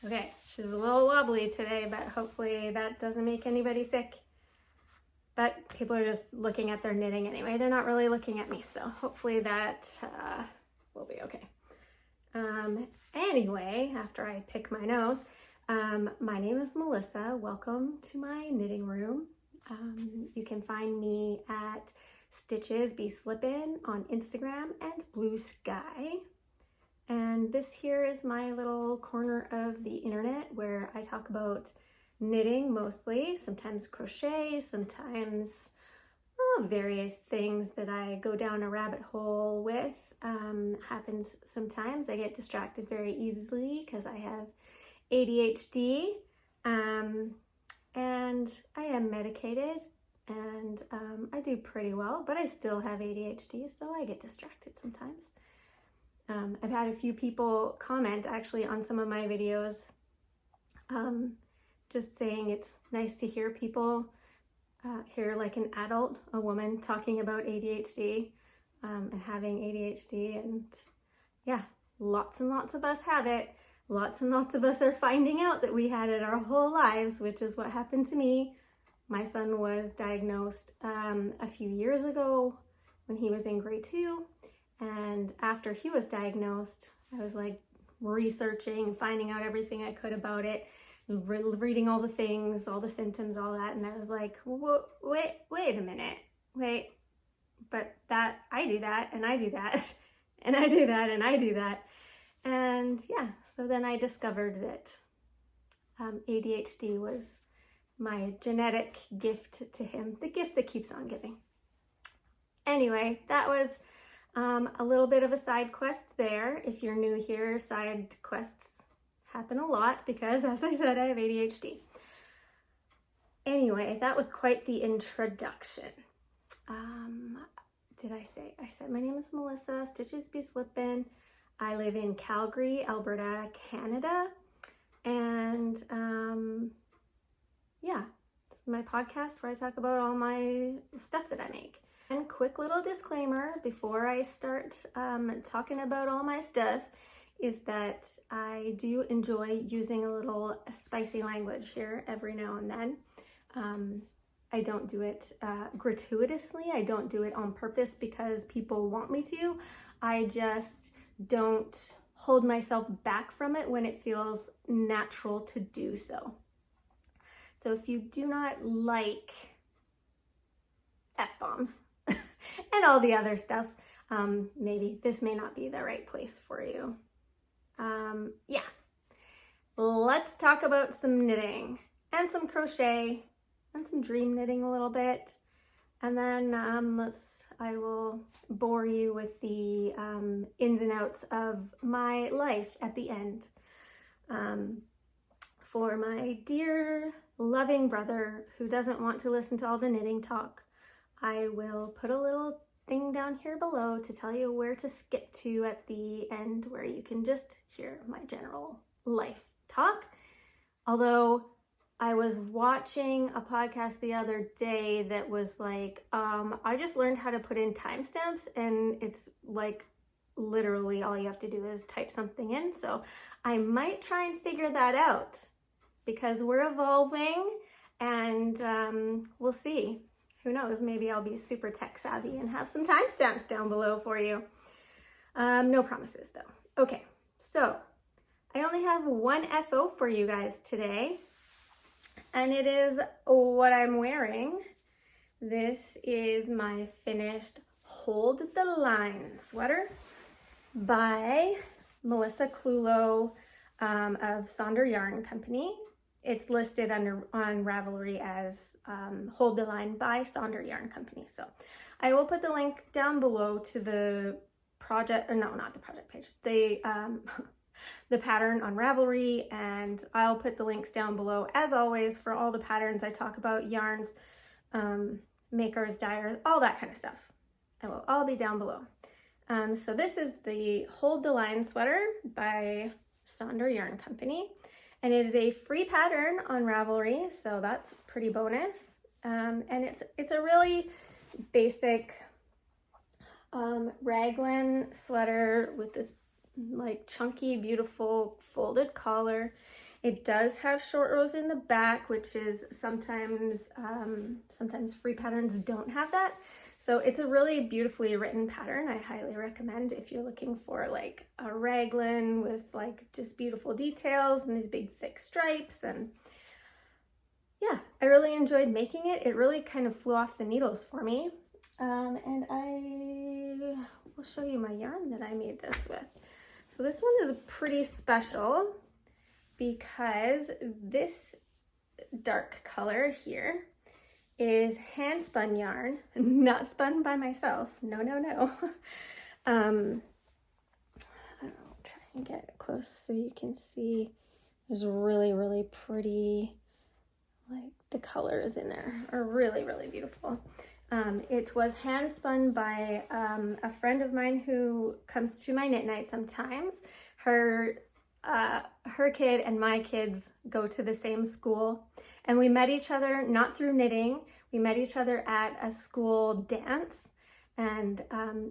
Okay, she's a little wobbly today, but hopefully that doesn't make anybody sick. But people are just looking at their knitting anyway. They're not really looking at me, so hopefully that will be okay. Anyway, after I pick my nose, my name is Melissa. Welcome to my knitting room. You can find me at Stitches Be Slippin on Instagram and Blue Sky. And this here is my little corner of the internet where I talk about knitting mostly, sometimes crochet, sometimes various things that I go down a rabbit hole with. Happens sometimes. I get distracted very easily because I have ADHD, and I am medicated, and I do pretty well, but I still have ADHD, so I get distracted sometimes. I've had a few people comment actually on some of my videos, just saying it's nice to hear people, hear like an adult, a woman talking about ADHD and having ADHD, and yeah, lots and lots of us have it. Lots and lots of us are finding out that we had it our whole lives, which is what happened to me. My son was diagnosed a few years ago when he was in grade 2. And after he was diagnosed, I was like researching, finding out everything I could about it, reading all the things, all the symptoms, all that. And I was like, wait a minute, but that, I do that, and I do that, and I do that, and I do that. And yeah, so then I discovered that ADHD was my genetic gift to him, the gift that keeps on giving. Anyway, that was a little bit of a side quest there. If you're new here, side quests happen a lot because, as I said, I have ADHD. Anyway, that was quite the introduction. Did I say? I said my name is Melissa, Stitches Be Slippin. I live in Calgary, Alberta, Canada. And yeah, this is my podcast where I talk about all my stuff that I make. And quick little disclaimer before I start talking about all my stuff is that I do enjoy using a little spicy language here every now and then. I don't do it gratuitously. I don't do it on purpose because people want me to. I just don't hold myself back from it when it feels natural to do so. So if you do not like F-bombs and all the other stuff, maybe this may not be the right place for you. Yeah, let's talk about some knitting and some crochet and some dream knitting a little bit. And then I will bore you with the ins and outs of my life at the end. For my dear loving brother who doesn't want to listen to all the knitting talk, I will put a little thing down here below to tell you where to skip to at the end where you can just hear my general life talk. Although I was watching a podcast the other day that was like, I just learned how to put in timestamps, and it's like literally all you have to do is type something in. So I might try and figure that out because we're evolving, and we'll see. Who knows, maybe I'll be super tech savvy and have some timestamps down below for you. No promises though. Okay, so I only have one FO for you guys today, and it is what I'm wearing. This is my finished Hold the Line sweater by Melissa Clulow of Sonder Yarn Company. It's listed on Ravelry as Hold the Line by Sonder Yarn Company. So I will put the link down below to the project, or no, not the project page, the pattern on Ravelry, and I'll put the links down below as always for all the patterns I talk about, yarns, makers, dyers, all that kind of stuff. It will all be down below. So this is the Hold the Line sweater by Sonder Yarn Company. And it is a free pattern on Ravelry, so that's pretty bonus. And it's a really basic raglan sweater with this like chunky, beautiful folded collar. It does have short rows in the back, which is sometimes free patterns don't have that. So it's a really beautifully written pattern. I highly recommend if you're looking for like a raglan with like just beautiful details and these big thick stripes. And yeah, I really enjoyed making it. It really kind of flew off the needles for me. And I will show you my yarn that I made this with. So this one is pretty special because this dark color here is hand spun yarn, not spun by myself. No, no, no. I'll try and get close so you can see. There's really, really pretty, like the colors in there are really, really beautiful. It was hand spun by a friend of mine who comes to my knit night sometimes. Her kid and my kids go to the same school, and we met each other not through knitting. We met each other at a school dance, and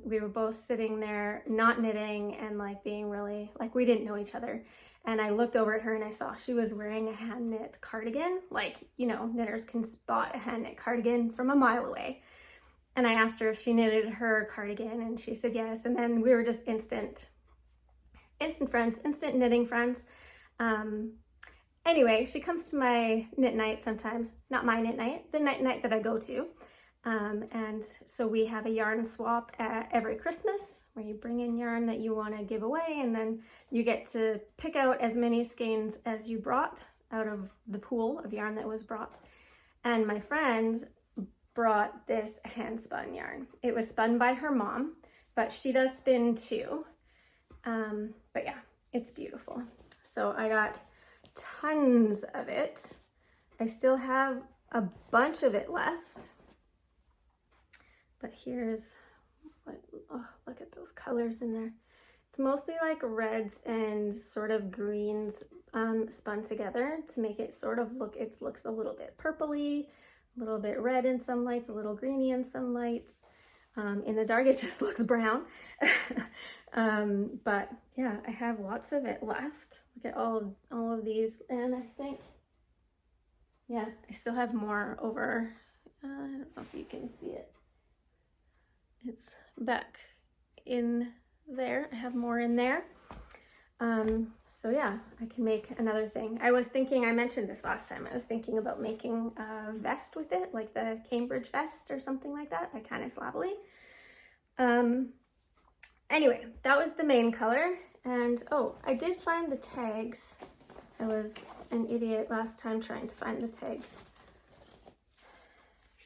we were both sitting there not knitting and like being really like we didn't know each other. And I looked over at her and I saw she was wearing a hand knit cardigan. Like, you know, knitters can spot a hand knit cardigan from a mile away. And I asked her if she knitted her cardigan, and she said yes. And then we were just instant friends, instant knitting friends. Anyway, she comes to my knit night sometimes, not my knit night, the night that I go to. And so we have a yarn swap every Christmas where you bring in yarn that you want to give away, and then you get to pick out as many skeins as you brought out of the pool of yarn that was brought. And my friend brought this hand spun yarn. It was spun by her mom, but she does spin too. But yeah, it's beautiful. So I got tons of it. I still have a bunch of it left. But here's what, oh, look at those colors in there. It's mostly like reds and sort of greens spun together to make it sort of look, it looks a little bit purpley, a little bit red in some lights, a little greeny in some lights. In the dark, it just looks brown. But yeah, I have lots of it left. Look at all of these. And I think, yeah, I still have more over, I don't know if you can see it. It's back in there. I have more in there. So yeah, I can make another thing. I was thinking, I mentioned this last time, I was thinking about making a vest with it, like the Cambridge vest or something like that by Tanis Lavely. Anyway, that was the main color. And oh, I did find the tags. I was an idiot last time trying to find the tags.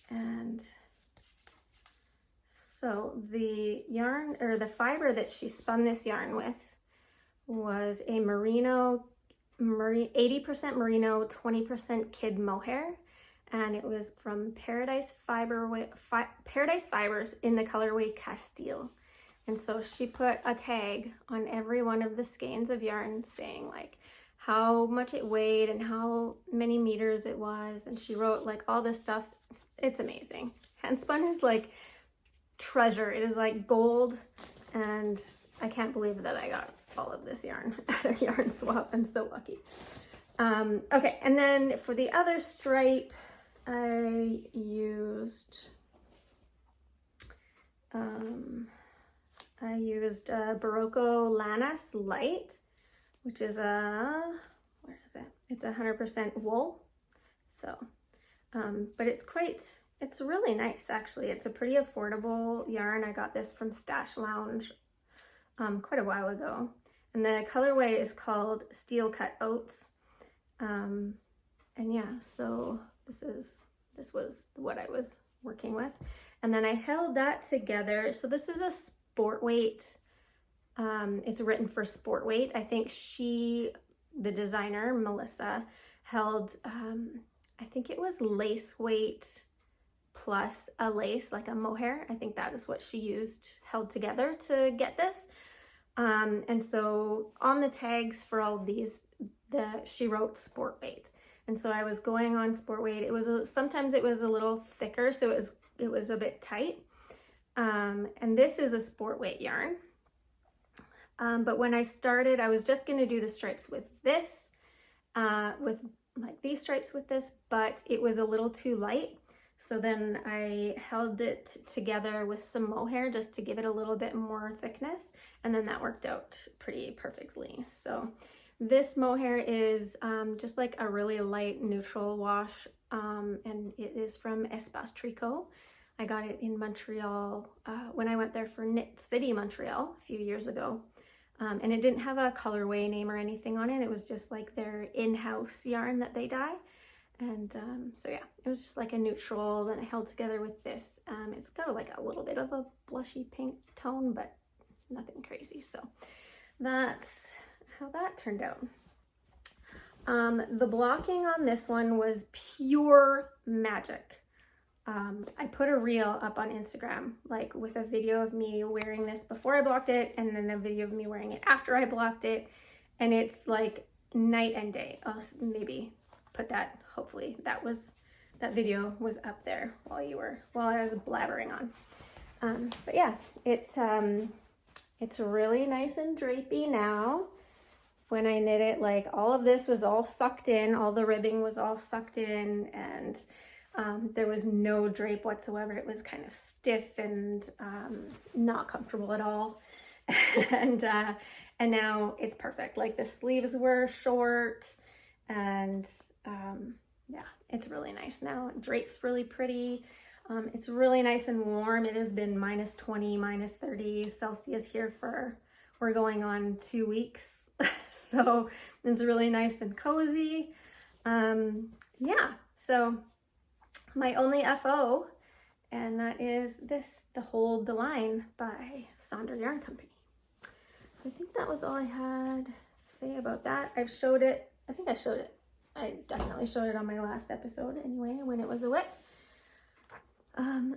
And so the yarn, or the fiber that she spun this yarn with, was a merino, 80% merino, 20% kid mohair, and it was from Paradise Fibers in the colorway Castile. And so she put a tag on every one of the skeins of yarn saying like how much it weighed and how many meters it was, and she wrote like all this stuff. It's amazing. Handspun is like treasure. It is like gold, and I can't believe that I got all of this yarn at a yarn swap. I'm so lucky. Okay, and then for the other stripe, I used Barocco Lanas Light, which is where is it? It's 100% wool. So, but it's really nice actually. It's a pretty affordable yarn. I got this from Stash Lounge quite a while ago. And the colorway is called Steel Cut Oats. And yeah, so this was what I was working with. And then I held that together. So this is a sport weight. It's written for sport weight. I think the designer, Melissa, held, I think it was lace weight plus a lace, like a mohair. I think that is what she used, held together to get this. And so on the tags for all of these, she wrote sport weight. And so I was going on sport weight. It was sometimes it was a little thicker, so it was a bit tight. And this is a sport weight yarn. But when I started, I was just going to do the stripes with this. with like these stripes with this, but it was a little too light. So then I held it together with some mohair just to give it a little bit more thickness, and then that worked out pretty perfectly. So this mohair is just like a really light neutral wash, and it is from Espace Tricot. I got it in Montreal when I went there for Knit City Montreal a few years ago. And it didn't have a colorway name or anything on it. It was just like their in-house yarn that they dye. And so yeah, it was just like a neutral that I held together with this. It's got like a little bit of a blushy pink tone, but nothing crazy. So that's how that turned out. The blocking on this one was pure magic. I put a reel up on Instagram, like with a video of me wearing this before I blocked it, and then a video of me wearing it after I blocked it, and it's like night and day. I'll maybe put that, hopefully that video was up there while I was blabbering on. But yeah, it's really nice and drapey now. When I knit it, like all of this was all sucked in, all the ribbing was all sucked in, and there was no drape whatsoever. It was kind of stiff and not comfortable at all. And now it's perfect. Like the sleeves were short, and yeah, it's really nice now. It drapes really pretty. It's really nice and warm. It has been -20, -30 Celsius here for, we're going on 2 weeks. So it's really nice and cozy. Yeah, so my only FO, and that is this, the Hold the Line by Sonder Yarn Company. So I think that was all I had to say about that. I've showed it, I think I showed it. I definitely showed it on my last episode anyway, when it was a whip.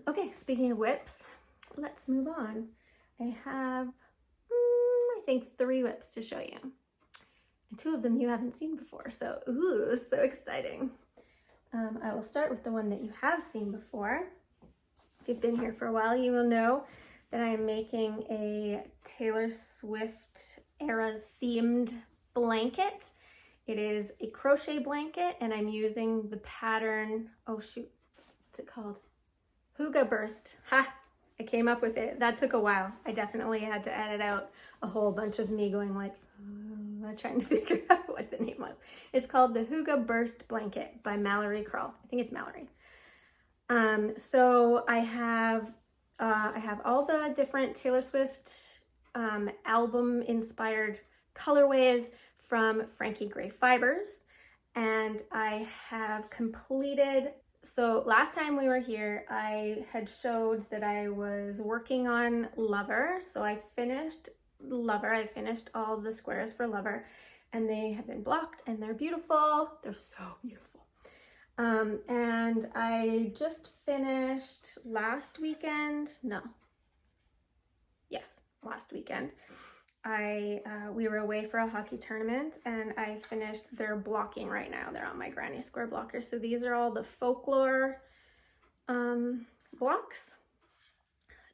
Okay, speaking of whips, let's move on. I have, I think 3 whips to show you. And 2 of them you haven't seen before, so ooh, so exciting. I will start with the one that you have seen before. If you've been here for a while, you will know that I am making a Taylor Swift Eras themed blanket. It is a crochet blanket, and I'm using the pattern, oh shoot, what's it called? Hygge Burst. Ha! I came up with it. That took a while. I definitely had to edit out a whole bunch of me going like, trying to figure out what the name was. It's called the Hygge Burst Blanket by Mallory Krull. I think it's Mallory. So I have all the different Taylor Swift album inspired colorways from Frankie Gray Fibers, and I have completed. So last time we were here, I had showed that I was working on Lover. So I finished Lover. I finished all the squares for Lover, and they have been blocked, and they're beautiful. They're so beautiful. And I just finished last weekend. Last weekend. We were away for a hockey tournament, and I finished their blocking right now. They're on my granny square blocker. So these are all the Folklore blocks.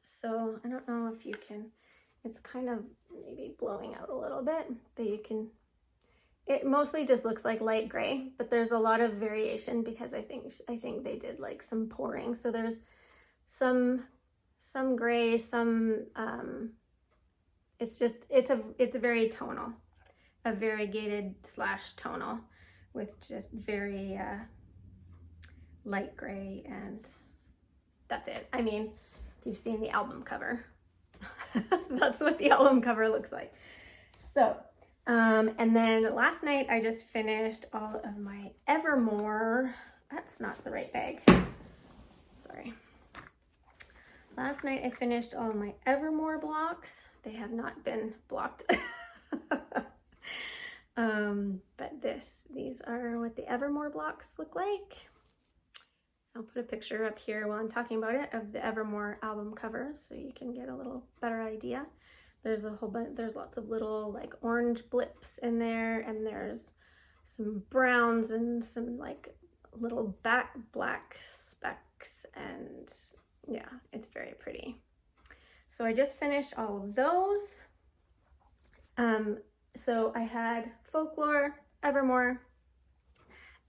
So I don't know if you can, it's kind of maybe blowing out a little bit, but you can, it mostly just looks like light gray, but there's a lot of variation because I think they did like some pouring. So there's some gray, some, it's a very tonal, a variegated / tonal with just very light gray, and that's it. I mean, if you've seen the album cover, that's what the album cover looks like. So, and then last night I just finished all of my Evermore, that's not the right bag, sorry. Last night I finished all of my Evermore blocks. They have not been blocked. But these are what the Evermore blocks look like. I'll put a picture up here while I'm talking about it of the Evermore album cover so you can get a little better idea. There's a whole bunch, there's lots of little like orange blips in there, and there's some browns and some like little black specks, and yeah, it's very pretty. So I just finished all of those. So I had Folklore, Evermore,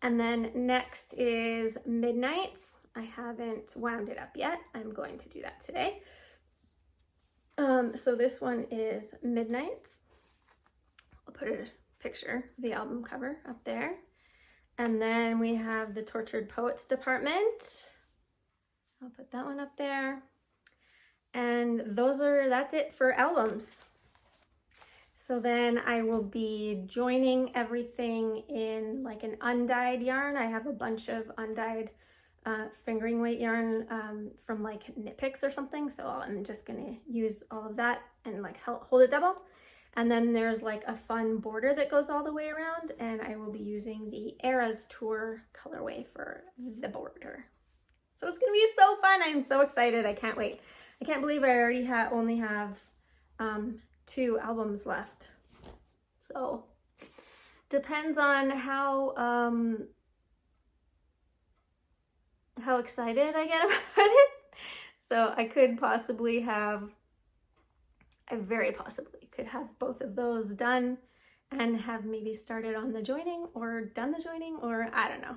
And then next is Midnights. I haven't wound it up yet. I'm going to do that today. So this one is Midnights. I'll put a picture of the album cover up there. And then we have the Tortured Poets Department. I'll put that one up there. And that's it for albums. So then I will be joining everything in like an undyed yarn. I have a bunch of undyed fingering weight yarn from like Knit Picks or something. So I'm just gonna use all of that and like hold it double. And then there's like a fun border that goes all the way around, and I will be using the Eras Tour colorway for the border. So it's gonna be so fun. I'm so excited. I can't wait. I can't believe I already only have 2 albums left. So depends on how excited I get about it. So I very possibly could have both of those done and have maybe started on the joining or done the joining, or I don't know.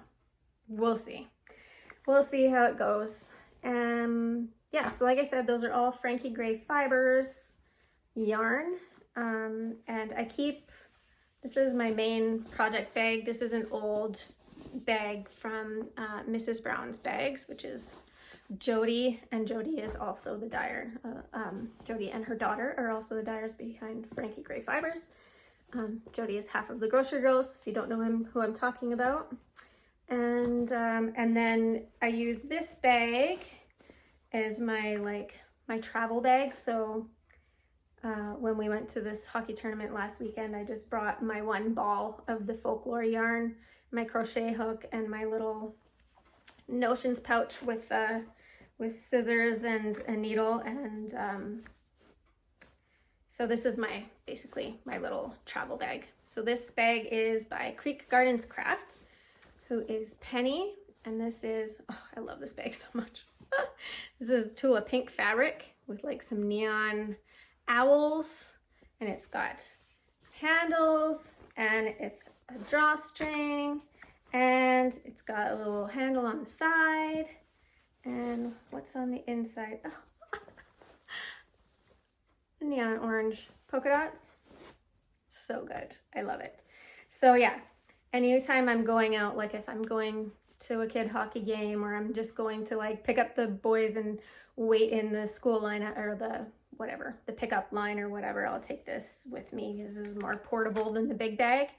We'll see. We'll see how it goes. Yeah, so like I said, those are all Frankie Gray Fibers yarn. And this is my main project bag. This is an old bag from Mrs. Brown's Bags, which is Jody, and Jody is also the dyer. Jody and her daughter are also the dyers behind Frankie Gray Fibers. Jody is half of the Grocery Girls, if you don't know who I'm talking about. And then I use this bag as my travel bag. So when we went to this hockey tournament last weekend, I just brought my 1 ball of the Folklore yarn, my crochet hook, and my little Notions pouch with scissors and a needle. And so this is basically my little travel bag. So this bag is by Creek Gardens Crafts, who is Penny. And this is, oh, I love this bag so much. This is Tula Pink fabric with like some neon owls, and it's got handles, and it's a drawstring, and it's got a little handle on the side. And what's on the inside? Oh. Neon orange polka dots. So good. I love it. So yeah, anytime I'm going out, like if I'm going to a kid hockey game, or I'm just going to like pick up the boys and wait in the school line or the pickup line or whatever, I'll take this with me. This is more portable than the big bag.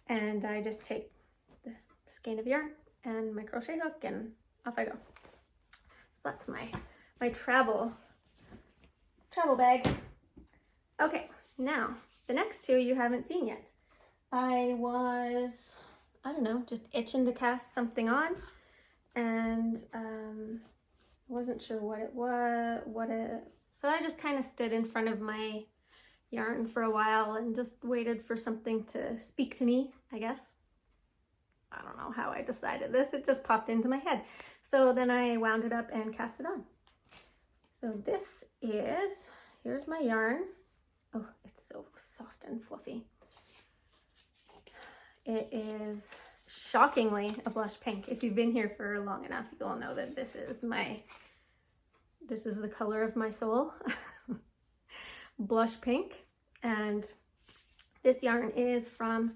And I just take the skein of yarn and my crochet hook and off I go. So that's my travel bag. Okay, now the next 2 you haven't seen yet. I don't know, just itching to cast something on, and wasn't sure what it was, so I just kind of stood in front of my yarn for a while and just waited for something to speak to me, I guess. I don't know how I decided this, it just popped into my head. So then I wound it up and cast it on. So here's my yarn. Oh, it's so soft and fluffy. It is shockingly a blush pink. If you've been here for long enough, you'll know that this is the color of my soul. Blush pink. And this yarn is from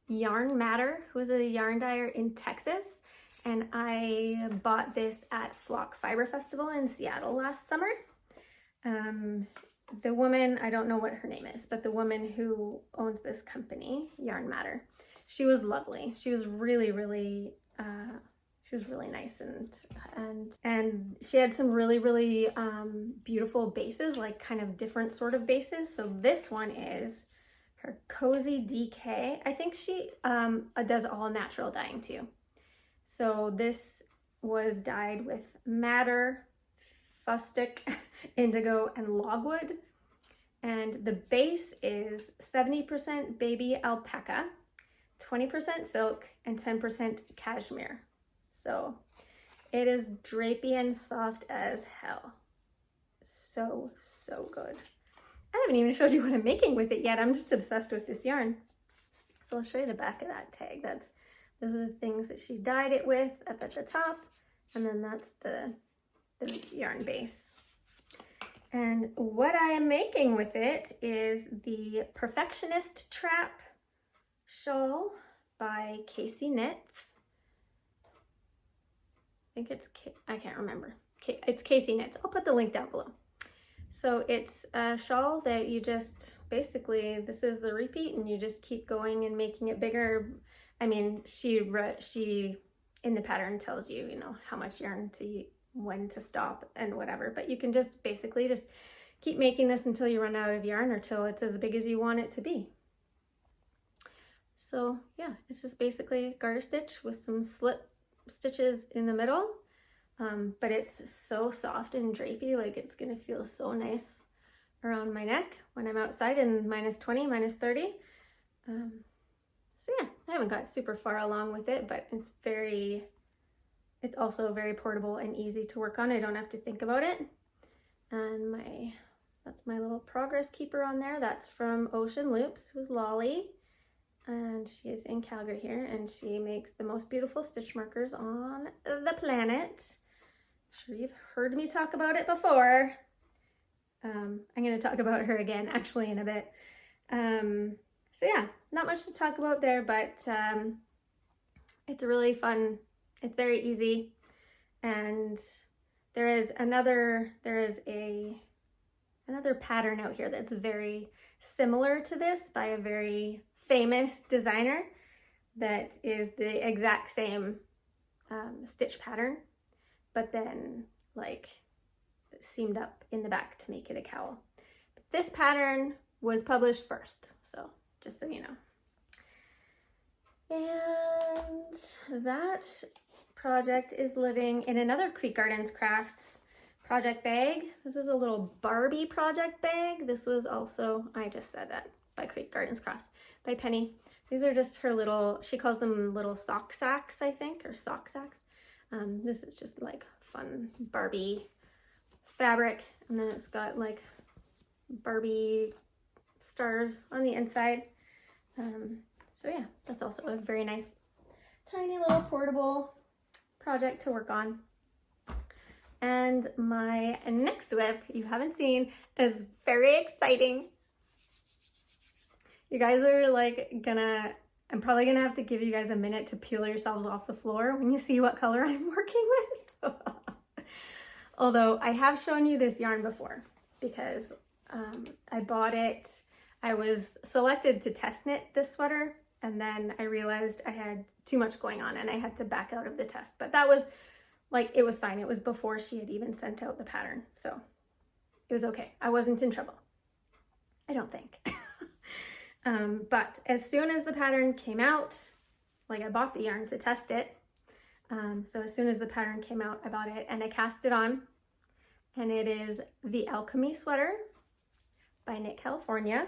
Yarn Matter, who is a yarn dyer in Texas. And I bought this at Flock Fiber Festival in Seattle last summer. The woman, I don't know what her name is, but the woman who owns this company, Yarn Matter, she was lovely. She was really, really, nice, and she had some really, really beautiful bases, like kind of different sort of bases. So this one is her Cozy DK. I think she does all natural dyeing too. So this was dyed with madder, fustic, indigo, and logwood. And the base is 70% baby alpaca, 20% silk, and 10% cashmere. So it is drapey and soft as hell. So, so good. I haven't even showed you what I'm making with it yet. I'm just obsessed with this yarn. So I'll show you the back of that tag. That's Those are the things that she dyed it with up at the top. And then that's the yarn base. And what I am making with it is the Perfectionist Trap shawl by Casey Knits. I think it's, I can't remember. It's Casey Knits. I'll put the link down below. So it's a shawl that you just, basically, this is the repeat and you just keep going and making it bigger. I mean, she in the pattern tells you, you know, how much yarn to, when to stop and whatever, but you can just basically just keep making this until you run out of yarn or till it's as big as you want it to be. So yeah, it's just basically a garter stitch with some slip stitches in the middle. But it's so soft and drapey, like it's gonna feel so nice around my neck when I'm outside in -20, -30. So yeah, I haven't got super far along with it, but it's also very portable and easy to work on. I don't have to think about it. And that's my little progress keeper on there. That's from Ocean Loops with Lolly. And she is in Calgary here, and she makes the most beautiful stitch markers on the planet. I'm sure you've heard me talk about it before. I'm going to talk about her again actually in a bit. So yeah, not much to talk about there, but it's really fun. It's very easy. And there is another pattern out here that's very similar to this by a very famous designer that is the exact same stitch pattern, but then like seamed up in the back to make it a cowl. But this pattern was published first, so just so you know. And that project is living in another Creek Gardens Crafts project bag. This is a little Barbie project bag. This was also, I just said that, by Creek Gardens Crafts by Penny. These are just her little, she calls them little sock sacks, I think, or sock sacks. This is just like fun Barbie fabric, and then it's got like Barbie stars on the inside. So yeah, that's also a very nice, tiny little portable project to work on. And my next whip you haven't seen is very exciting. You guys are like I'm probably gonna have to give you guys a minute to peel yourselves off the floor when you see what color I'm working with. Although I have shown you this yarn before because I bought it. I was selected to test knit this sweater, and then I realized I had too much going on and I had to back out of the test. But that was like, it was fine. It was before she had even sent out the pattern. So it was okay. I wasn't in trouble. I don't think. But as soon as the pattern came out, like I bought the yarn to test it. So as soon as the pattern came out, I bought it and I cast it on. And it is the Alchemy Sweater by Knit California.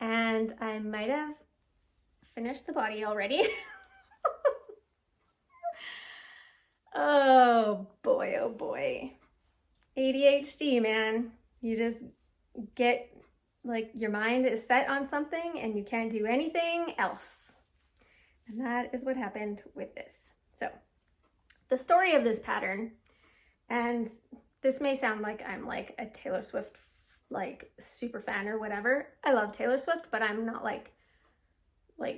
And I might have finished the body already. Oh boy. ADHD, man. You just get, like, your mind is set on something and you can't do anything else. And that is what happened with this. So the story of this pattern, and this may sound like I'm like a Taylor Swift like super fan or whatever. I love Taylor Swift, but I'm not like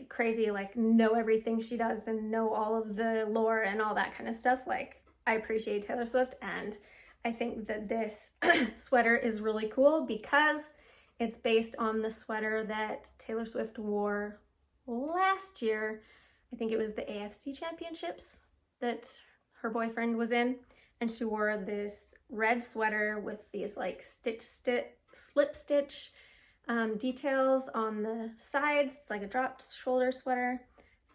crazy, like know everything she does and know all of the lore and all that kind of stuff. Like, I appreciate Taylor Swift, and I think that this sweater is really cool because it's based on the sweater that Taylor Swift wore last year. I think it was the AFC Championships that her boyfriend was in, and she wore this red sweater with these like slip stitch details on the sides. It's like a dropped shoulder sweater.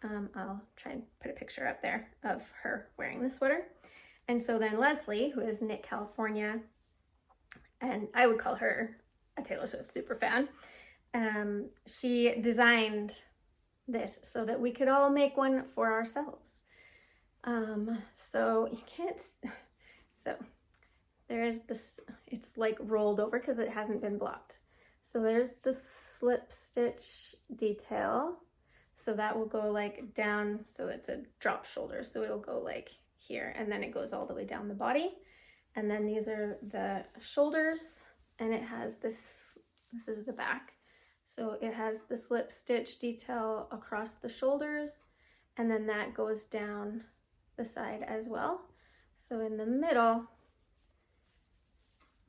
I'll try and put a picture up there of her wearing the sweater. And so then Leslie, who is Knit California, and I would call her a Taylor Swift super fan, she designed this so that we could all make one for ourselves. So you can't, so there's this, it's like rolled over because it hasn't been blocked. So there's the slip stitch detail So that will go like down, so it's a drop shoulder. So it'll go like here, and then it goes all the way down the body. And then these are the shoulders, and it has this is the back. So it has the slip stitch detail across the shoulders, and then that goes down the side as well. So in the middle,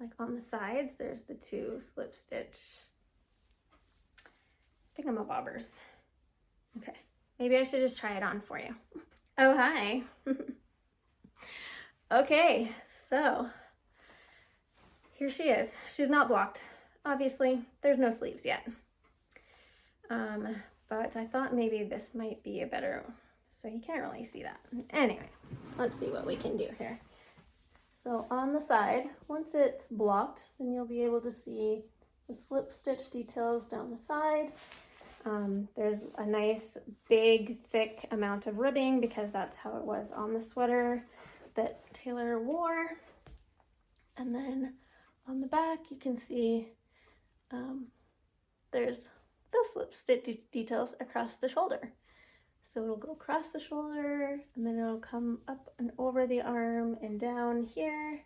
like on the sides, there's the two slip stitch thingamabobbers. Okay, maybe I should just try it on for you. Oh, hi. Okay, so here she is. She's not blocked. Obviously, there's no sleeves yet. But I thought maybe this might be a better, so you can't really see that. Anyway, let's see what we can do here. So on the side, once it's blocked, then you'll be able to see the slip stitch details down the side. There's a nice big thick amount of ribbing because that's how it was on the sweater that Taylor wore. And then on the back you can see there's the slip stitch details across the shoulder. So it'll go across the shoulder, and then it'll come up and over the arm and down here.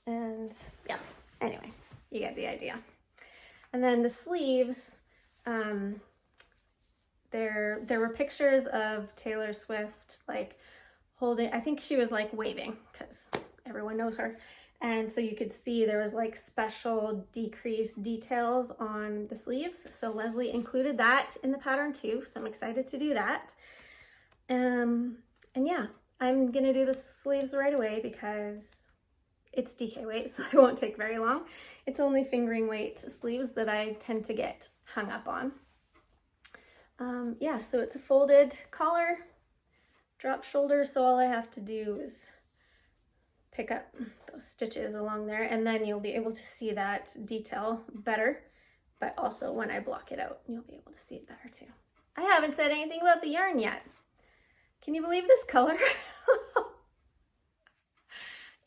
And yeah, anyway, you get the idea. And then the sleeves, there were pictures of Taylor Swift like holding, I think she was like waving because everyone knows her. And so you could see there was like special decreased details on the sleeves. So Leslie included that in the pattern too. So I'm excited to do that. And yeah, I'm gonna do the sleeves right away because it's DK weight, so it won't take very long. It's only fingering weight sleeves that I tend to get hung up on. Yeah, so it's a folded collar, drop shoulder. So all I have to do is pick up those stitches along there, and then you'll be able to see that detail better, but also when I block it out, you'll be able to see it better too. I haven't said anything about the yarn yet. Can you believe this color?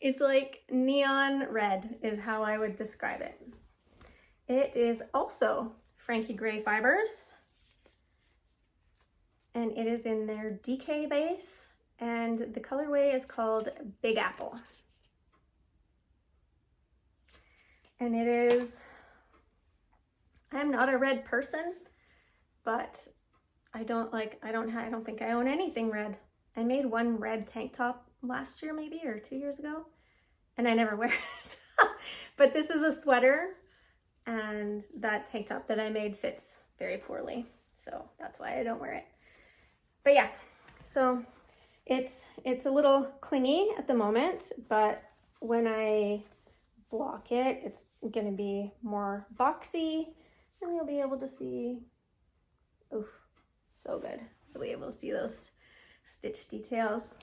It's like neon red is how I would describe it. It is also Frankie Gray fibers, and it is in their DK base, and the colorway is called Big Apple. And it is, I'm not a red person, but I don't think I own anything red. I made one red tank top last year maybe, or 2 years ago, and I never wear it. But this is a sweater, and that tank top that I made fits very poorly, so that's why I don't wear it. But yeah, so it's a little clingy at the moment, but when I block it, it's gonna be more boxy, and you'll be able to see, oof, so good. You'll be able to see those stitch details.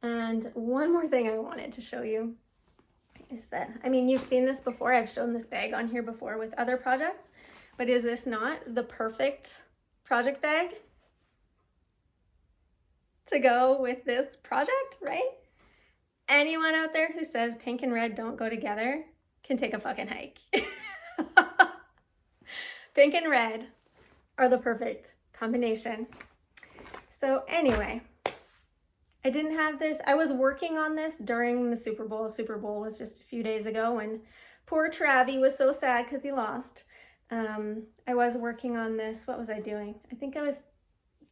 And one more thing I wanted to show you is that, I mean, you've seen this before. I've shown this bag on here before with other projects, but is this not the perfect project bag to go with this project, right? Anyone out there who says pink and red don't go together can take a fucking hike. Pink and red are the perfect combination. So anyway, I didn't have this. I was working on this during the Super Bowl. Super Bowl was just a few days ago, and poor Travi was so sad because he lost. I was working on this. What was I doing? I think I was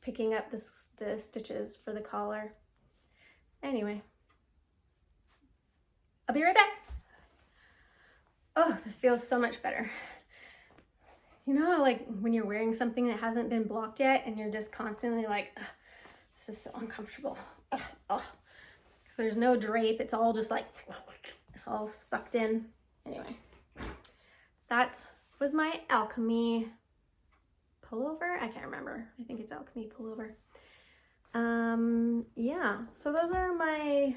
picking up the stitches for the collar. Anyway, I'll be right back. Oh, this feels so much better. You know how like when you're wearing something that hasn't been blocked yet and you're just constantly like, this is so uncomfortable. Because there's no drape. It's all just like, it's all sucked in. Anyway, that was my Alchemy pullover. I can't remember. I think it's Alchemy pullover. Yeah, so those are my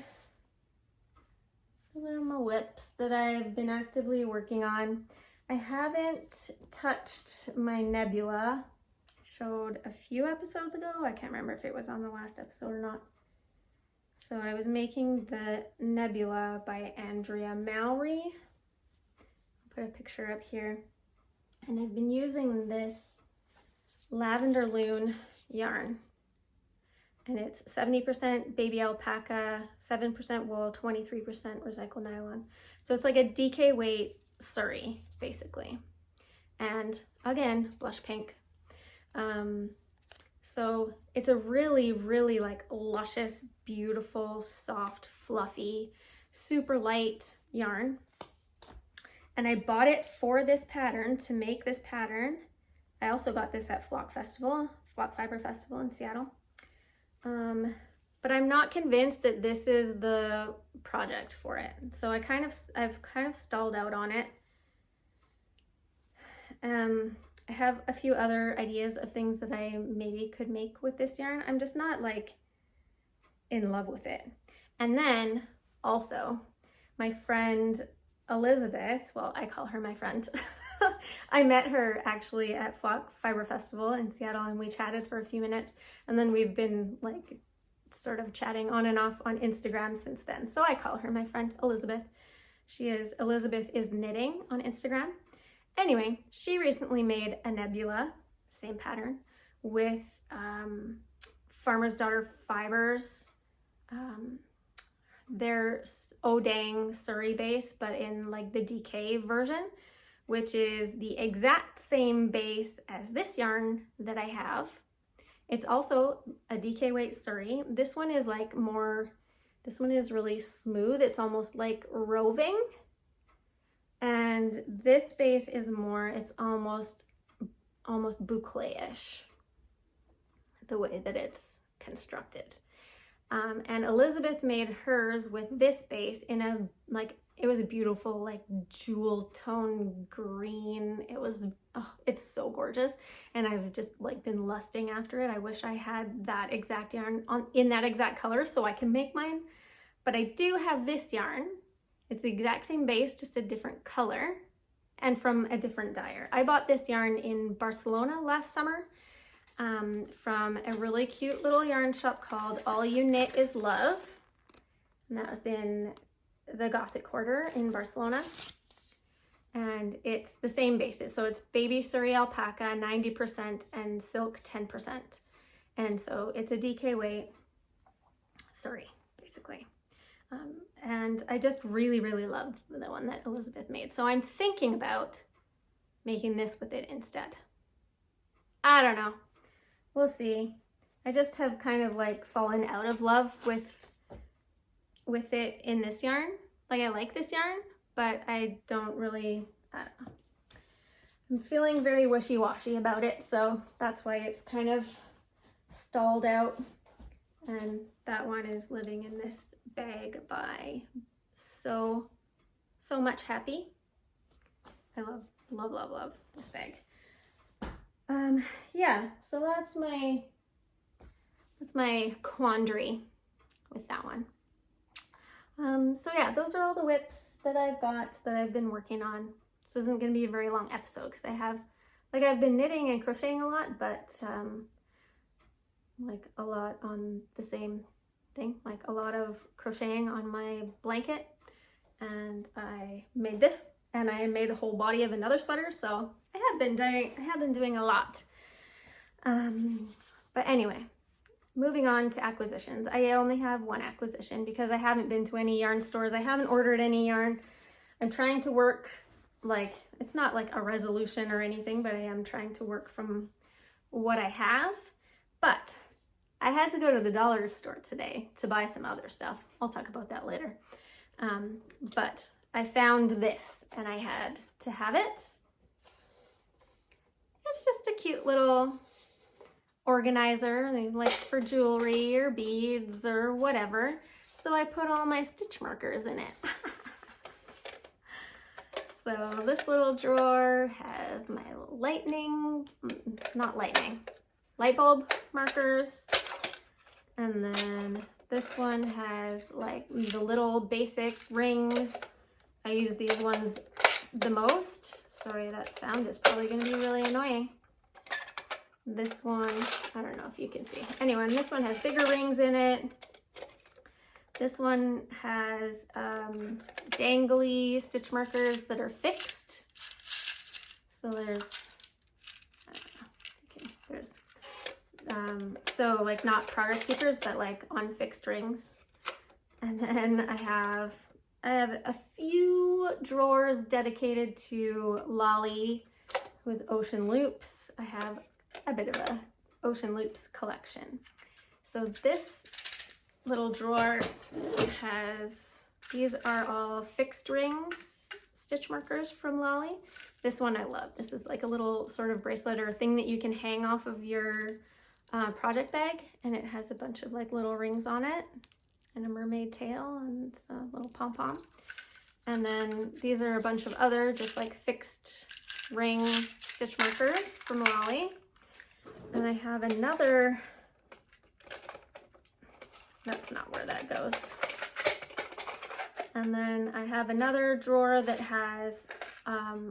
whips that I've been actively working on. I haven't touched my nebula. I showed a few episodes ago. I can't remember if it was on the last episode or not. So I was making the nebula by Andrea Mowry. I'll put a picture up here. And I've been using this lavender loon yarn. And it's 70% baby alpaca, 7% wool, 23% recycled nylon. So it's like a DK weight Surrey, basically. And again, blush pink. So it's a really, really like luscious, beautiful, soft, fluffy, super light yarn. And I bought it for this pattern, to make this pattern. I also got this at Flock Fiber Festival in Seattle. But I'm not convinced that this is the project for it. So I've kind of stalled out on it. I have a few other ideas of things that I maybe could make with this yarn. I'm just not like in love with it. And then also my friend Elizabeth, well, I call her my friend. I met her actually at Flock Fiber Festival in Seattle, and we chatted for a few minutes, and then we've been like sort of chatting on and off on Instagram since then. So I call her my friend Elizabeth. Elizabeth is Knitting on Instagram. Anyway, she recently made a nebula, same pattern, with Farmer's Daughter Fibers. Their Odang Surrey base, but in like the DK version, which is the exact same base as this yarn that I have. It's also a DK weight Surrey. This one is like this one is really smooth. It's almost like roving. And this base is more, it's almost boucle-ish, the way that it's constructed. And Elizabeth made hers with this base in a, like, it was a beautiful, like, jewel tone green. It was, oh, it's so gorgeous. And I've just, like, been lusting after it. I wish I had that exact yarn in that exact color so I can make mine. But I do have this yarn. It's the exact same base, just a different color and from a different dyer. I bought this yarn in Barcelona last summer. From a really cute little yarn shop called All You Knit Is Love. And that was in the Gothic Quarter in Barcelona. And it's the same basis. So it's baby Surrey alpaca 90% and silk 10%. And so it's a DK weight Surrey, basically. And I just really, really love the one that Elizabeth made. So I'm thinking about making this with it instead. I don't know. We'll see. I just have kind of like fallen out of love with it in this yarn. Like, I like this yarn, but I don't really, I don't know. I'm feeling very wishy-washy about it, so that's why it's kind of stalled out. And that one is living in this bag by So Much Happy. I love this bag. Yeah, so that's my quandary with that one. So yeah, those are all the whips that I've got that I've been working on. This isn't going to be a very long episode because I've been knitting and crocheting a lot, but like a lot on the same thing, like a lot of crocheting on my blanket, and I made this, and I made a whole body of another sweater, so I have been doing a lot. But anyway, moving on to acquisitions. I only have one acquisition because I haven't been to any yarn stores. I haven't ordered any yarn. I'm trying to work, like, it's not like a resolution or anything, but I am trying to work from what I have. But I had to go to the dollar store today to buy some other stuff. I'll talk about that later. But I found this and I had to have it. It's just a cute little organizer, like for jewelry or beads or whatever. So I put all my stitch markers in it. So this little drawer has my light bulb markers. And then this one has like the little basic rings. I use these ones the most. Sorry, that sound is probably going to be really annoying. This one, I don't know if you can see. Anyway, this one has bigger rings in it. This one has dangly stitch markers that are fixed. So there's, I don't know, okay, there's So like not progress keepers, but like on fixed rings. And then I have a few drawers dedicated to Lolly, who is Ocean Loops. I have a bit of a Ocean Loops collection. So this little drawer has, these are all fixed rings stitch markers from Lolly. This one I love. This is like a little sort of bracelet or a thing that you can hang off of your project bag, and it has a bunch of like little rings on it and a mermaid tail and it's a little pom-pom. And then these are a bunch of other just like fixed ring stitch markers from Lolly. And I have another, that's not where that goes. And then I have another drawer that has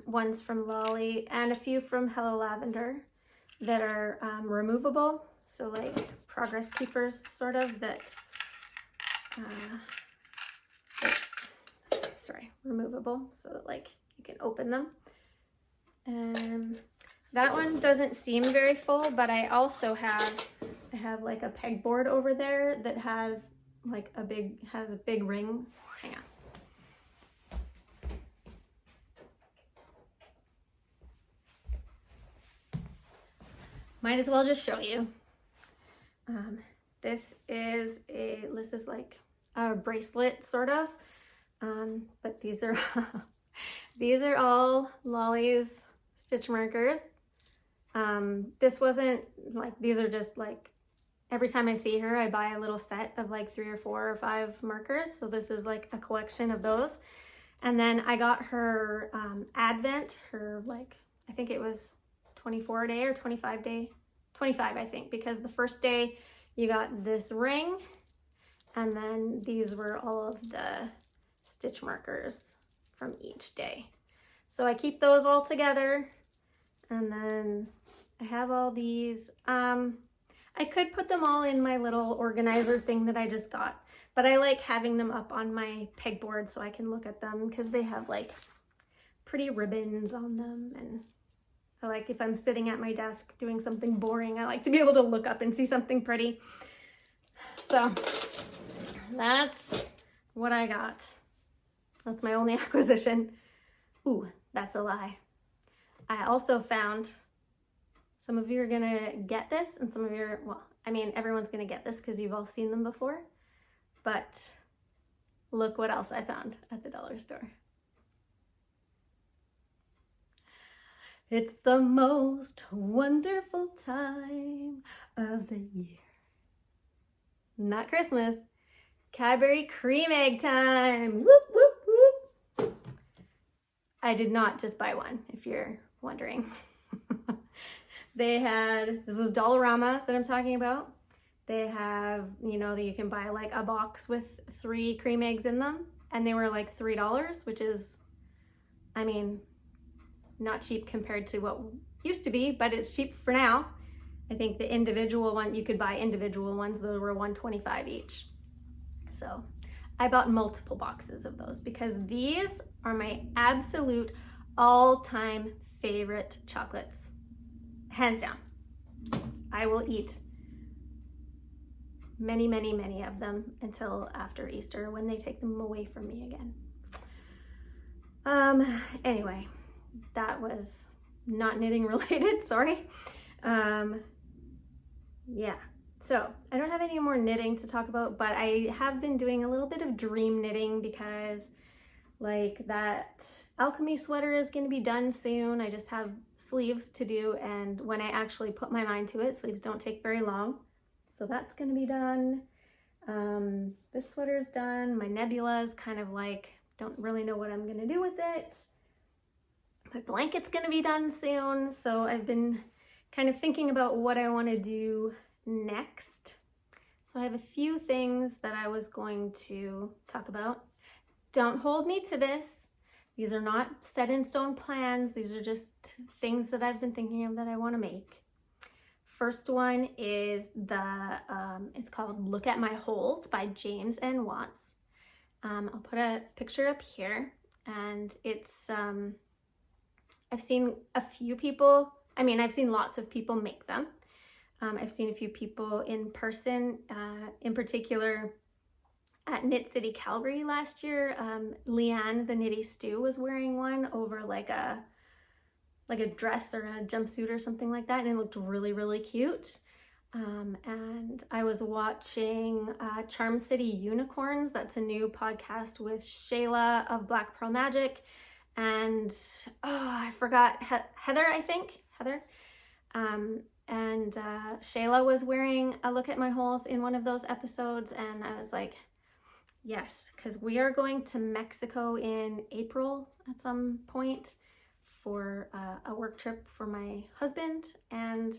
ones from Lolly and a few from Hello Lavender that are removable. So like progress keepers sort of that, removable so that like you can open them. And that one doesn't seem very full, but I also have, I have like a pegboard over there that has like a big ring. Hang on. Might as well just show you. This is like a bracelet sort of, but these are these are all Lolly's stitch markers. This wasn't like, these are just like, every time I see her, I buy a little set of like 3 or 4 or 5 markers. So this is like a collection of those. And then I got her Advent, her like, I think it was 24 day or 25 day, 25 I think, because the first day you got this ring and then these were all of the stitch markers from each day. So I keep those all together, and then I have all these. I could put them all in my little organizer thing that I just got, but I like having them up on my pegboard so I can look at them because they have like pretty ribbons on them, and I like, if I'm sitting at my desk doing something boring, I like to be able to look up and see something pretty. So that's what I got. That's my only acquisition. Ooh, that's a lie. I also found, some of you are gonna get this and some of you are, well, I mean, everyone's gonna get this because you've all seen them before, but look what else I found at the dollar store. It's the most wonderful time of the year. Not Christmas, Cadbury cream egg time. Whoop, whoop, whoop. I did not just buy one, if you're wondering. They had, this was Dollarama that I'm talking about. They have, you know, that you can buy like a box with 3 cream eggs in them, and they were like $3, which is, I mean, not cheap compared to what used to be, but it's cheap for now. I think the individual one, you could buy individual ones, those were $1.25 each. So I bought multiple boxes of those because these are my absolute all-time favorite chocolates. Hands down. I will eat many, many, many of them until after Easter when they take them away from me again. Anyway, that was not knitting related, sorry. Yeah, so I don't have any more knitting to talk about, but I have been doing a little bit of dream knitting because like that alchemy sweater is going to be done soon. I just have sleeves to do, and when I actually put my mind to it, sleeves don't take very long. So that's going to be done. This sweater is done. My nebula is kind of like, don't really know what I'm going to do with it. My blanket's going to be done soon. So I've been kind of thinking about what I want to do next. So I have a few things that I was going to talk about. Don't hold me to this. These are not set in stone plans. These are just things that I've been thinking of that I want to make. First one is it's called Look at My Holes by James N. Watts. I'll put a picture up here, and it's, I've seen a few people, I mean, I've seen lots of people make them. I've seen a few people in person, in particular at Knit City Calgary last year. Leanne, the Knitty Stew, was wearing one over like a dress or a jumpsuit or something like that, and it looked really, really cute. And I was watching Charm City Unicorns. That's a new podcast with Shayla of Black Pearl Magic, and I forgot, Heather, I think, Heather. And Shayla was wearing a Look at My Holes in one of those episodes, and I was like, yes, because we are going to Mexico in April at some point for a work trip for my husband. And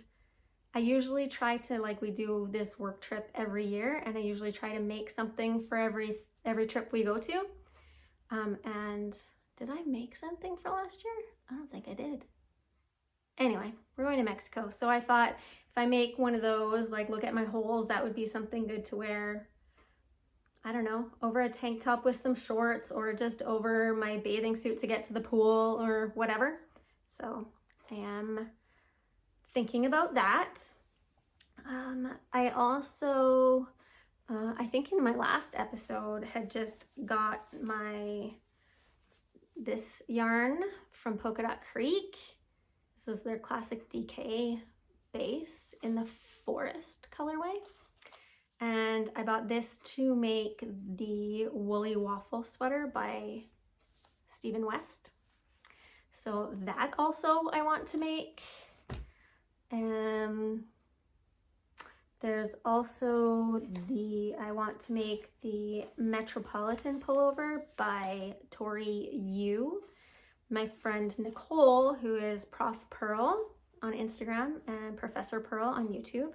I usually try to, like, we do this work trip every year, and I usually try to make something for every trip we go to. And did I make something for last year? I don't think I did. Anyway, we're going to Mexico, so I thought if I make one of those, like Look at My Holes, that would be something good to wear, I don't know, over a tank top with some shorts, or just over my bathing suit to get to the pool or whatever. So I am thinking about that. I also, I think in my last episode, had just got this yarn from Polka Dot Creek. This is their classic DK base in the forest colorway. And I bought this to make the Woolly Waffle sweater by Stephen West. So that also I want to make. There's also I want to make the Metropolitan pullover by Tori Yu. My friend Nicole, who is Prof Pearl on Instagram and Professor Pearl on YouTube,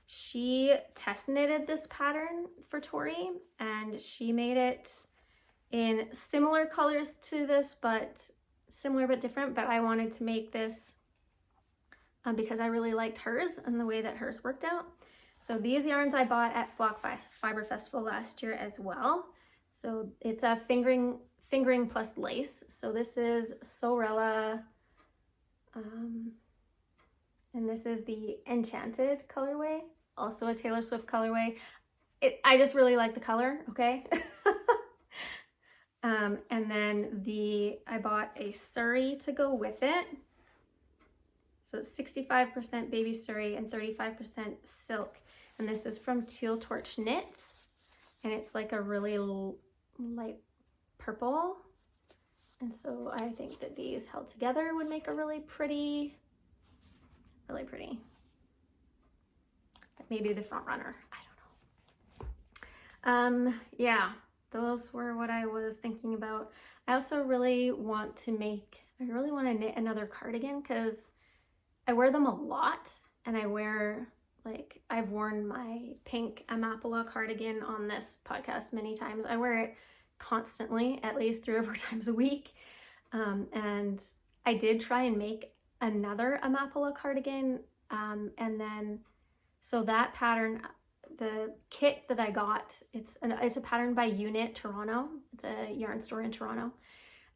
she test knitted this pattern for Tori, and she made it in similar colors to this, but similar but different. But I wanted to make this because I really liked hers and the way that hers worked out. So these yarns I bought at Flock Fiber Festival last year as well. So it's a fingering plus lace. So this is Sorella, and this is the Enchanted colorway, also a Taylor Swift colorway. I just really like the color, okay? And then I bought a Surrey to go with it. So it's 65% baby Surrey and 35% silk. And this is from Teal Torch Knits. And it's like a really light purple. And so I think that these held together would make a really pretty. Maybe the front runner, I don't know. Yeah, those were what I was thinking about. I also really want to knit another cardigan, because I wear them a lot, and I've worn my pink Amapola cardigan on this podcast many times. I wear it constantly, at least 3 or 4 times a week. And I did try and make another Amapola cardigan. And then, so that pattern, the kit that I got, it's a pattern by Unit Toronto. It's a yarn store in Toronto.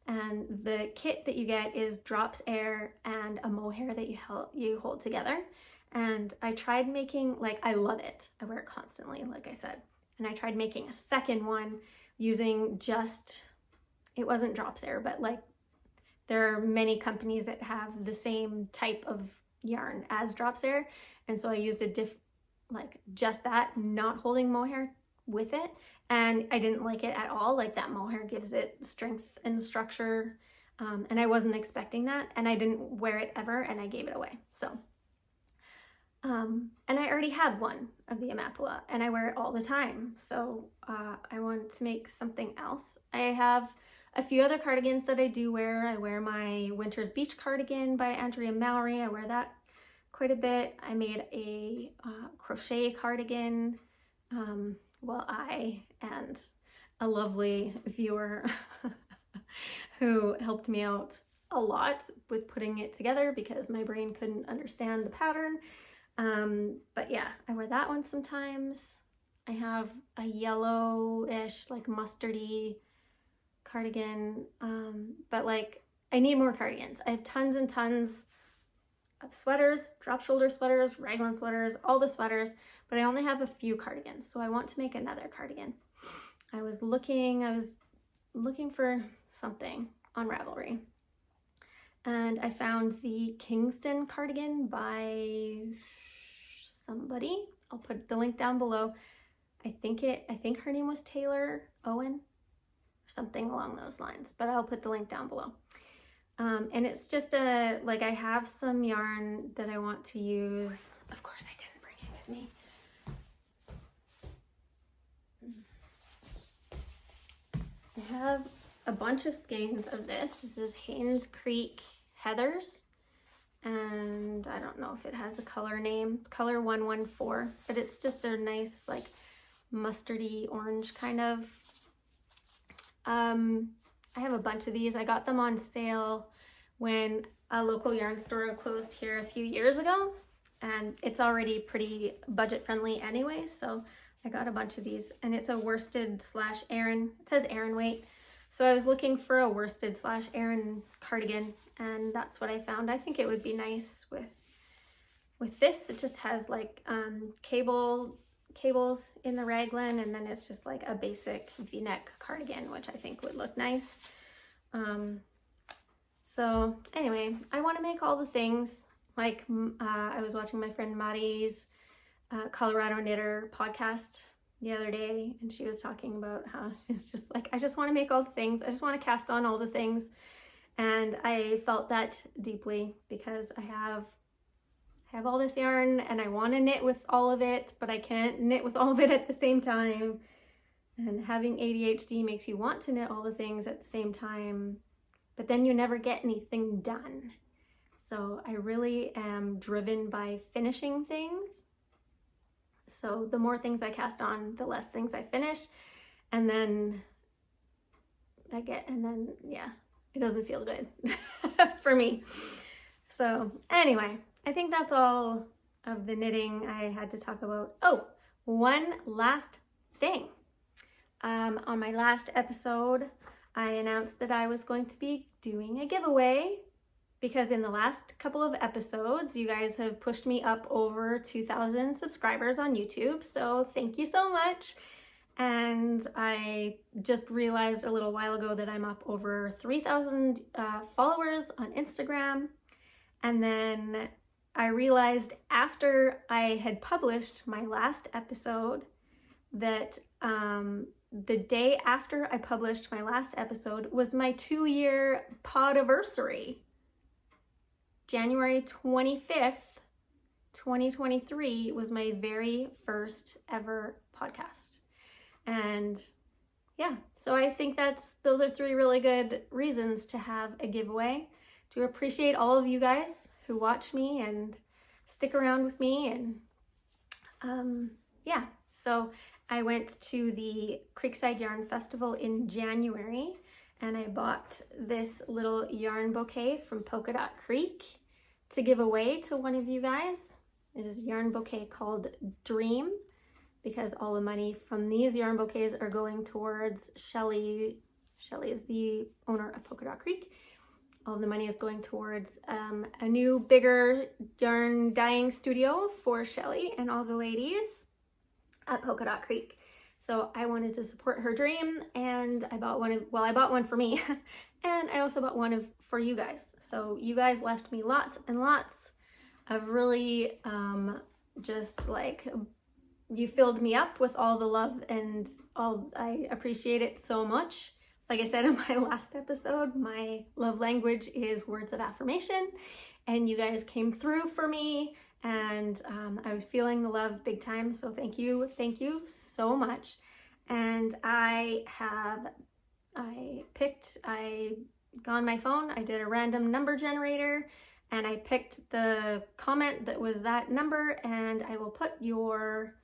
And the kit that you get is drops air and a mohair that you hold together. And I tried making, I love it. I wear it constantly, like I said. And I tried making a second one using it wasn't drops air, but there are many companies that have the same type of yarn as drops air. And so I used just that, not holding mohair with it. And I didn't like it at all. That mohair gives it strength and structure. And I wasn't expecting that. And I didn't wear it ever, and I gave it away. So, and I already have one of the Amapola, and I wear it all the time. So I wanted to make something else. I have a few other cardigans that I do wear. I wear my Winter's Beach cardigan by Andrea Mallory. I wear that quite a bit. I made a crochet cardigan. I and a lovely viewer who helped me out a lot with putting it together because my brain couldn't understand the pattern. But yeah, I wear that one sometimes. I have a yellowish, mustardy cardigan. But I need more cardigans. I have tons and tons of sweaters, drop shoulder sweaters, raglan sweaters, all the sweaters, but I only have a few cardigans. So I want to make another cardigan. I was looking for something on Ravelry, and I found the Kingston cardigan by somebody. I'll put the link down below. I think her name was Taylor Owen or something along those lines, but I'll put the link down below. And it's just like I have some yarn that I want to use. Of course I didn't bring it with me. I have a bunch of skeins of this. This is Haynes Creek Heathers. And I don't know if it has a color name. It's color 114, but it's just a nice like mustardy orange kind of. I have a bunch of these. I got them on sale when a local yarn store closed here a few years ago, and it's already pretty budget friendly anyway, so I got a bunch of these, and it's a worsted / Aran. It says Aran weight. So I was looking for a worsted / Aran cardigan, and that's what I found. I think it would be nice with this. It just has like cables in the raglan, and then it's just like a basic v-neck cardigan, which I think would look nice. So anyway, I want to make all the things. Like I was watching my friend Mari's Colorado Knitter podcast the other day, and she was talking about how she's just like, I just want to make all the things. I just want to cast on all the things. And I felt that deeply because I have all this yarn and I want to knit with all of it, but I can't knit with all of it at the same time. And having ADHD makes you want to knit all the things at the same time, but then you never get anything done. So I really am driven by finishing things. So the more things I cast on, the less things I finish. And then yeah, it doesn't feel good for me. So anyway, I think that's all of the knitting I had to talk about. Oh, one last thing. On my last episode, I announced that I was going to be doing a giveaway, because in the last couple of episodes, you guys have pushed me up over 2,000 subscribers on YouTube. So thank you so much. And I just realized a little while ago that I'm up over 3,000 followers on Instagram. And then I realized after I had published my last episode that the day after I published my last episode was my 2-year podiversary. January 25th, 2023 was my very first ever podcast. And yeah, so I think those are 3 really good reasons to have a giveaway, to appreciate all of you guys who watch me and stick around with me. And yeah, so I went to the Creekside Yarn Festival in January, and I bought this little yarn bouquet from Polka Dot Creek to give away to one of you guys. It is a yarn bouquet called Dream, because all the money from these yarn bouquets are going towards Shelly. Shelly is the owner of Polka Dot Creek. All of the money is going towards a new, bigger yarn dyeing studio for Shelly and all the ladies at Polka Dot Creek. So I wanted to support her dream, and I bought I bought one for me, and I also bought one for you guys. So you guys left me lots and lots of really just like, you filled me up with all the love, and I appreciate it so much. Like I said in my last episode, my love language is words of affirmation, and you guys came through for me, and I was feeling the love big time. So thank you so much. And I got on my phone, I did a random number generator, and I picked the comment that was that number, and I will put your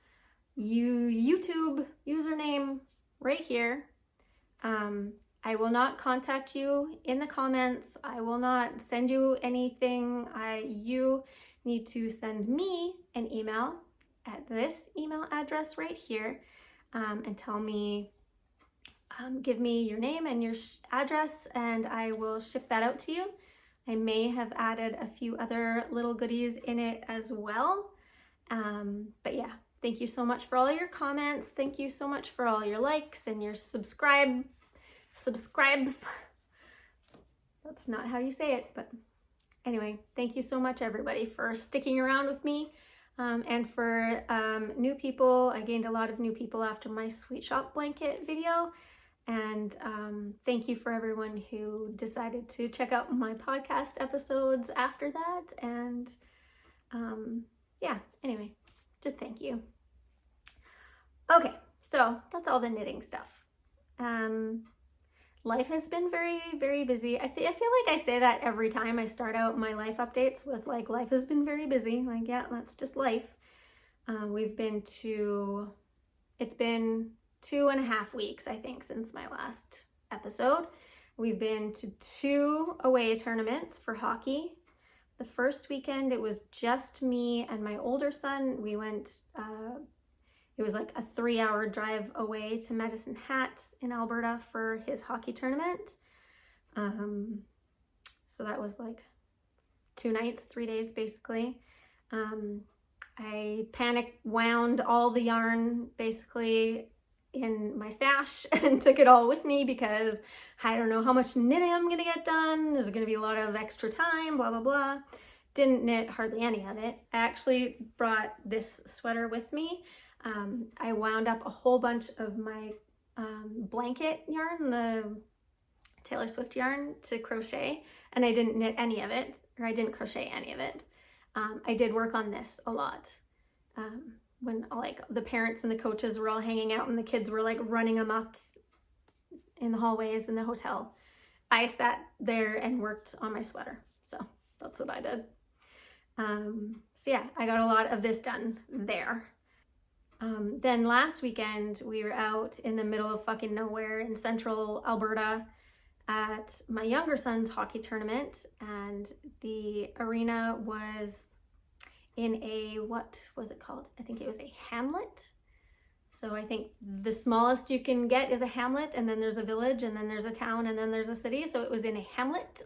YouTube username right here. I will not contact you in the comments. I will not send you anything. You need to send me an email at this email address right here, and tell me, give me your name and your address, and I will ship that out to you. I may have added a few other little goodies in it as well. But yeah, thank you so much for all your comments. Thank you so much for all your likes and your subscribes. That's not how you say it, but anyway, thank you so much everybody for sticking around with me. And for new people, I gained a lot of new people after my Sweet Shop blanket video. And thank you for everyone who decided to check out my podcast episodes after that. And yeah, anyway, just thank you. Okay, so that's all the knitting stuff. Life has been very, very busy. I feel like I say that every time I start out my life updates with like, life has been very busy. Like, yeah, that's just life. It's been 2.5 weeks, I think, since my last episode. We've been to 2 away tournaments for hockey. The first weekend, it was just me and my older son. We went, it was like a 3-hour drive away to Medicine Hat in Alberta for his hockey tournament. So that was like 2 nights, 3 days basically. I panic wound all the yarn basically in my stash and took it all with me because I don't know how much knitting I'm gonna get done. There's gonna be a lot of extra time, blah, blah, blah. Didn't knit hardly any of it. I actually brought this sweater with me. I wound up a whole bunch of my blanket yarn, the Taylor Swift yarn, to crochet, and I didn't knit any of it, or I didn't crochet any of it. I did work on this a lot. When like the parents and the coaches were all hanging out and the kids were like running amok in the hallways in the hotel, I sat there and worked on my sweater. So that's what I did. So yeah, I got a lot of this done there. Then last weekend we were out in the middle of fucking nowhere in central Alberta at my younger son's hockey tournament, and the arena was in a, what was it called? I think it was a hamlet. So I think the smallest you can get is a hamlet, and then there's a village, and then there's a town, and then there's a city. So it was in a hamlet.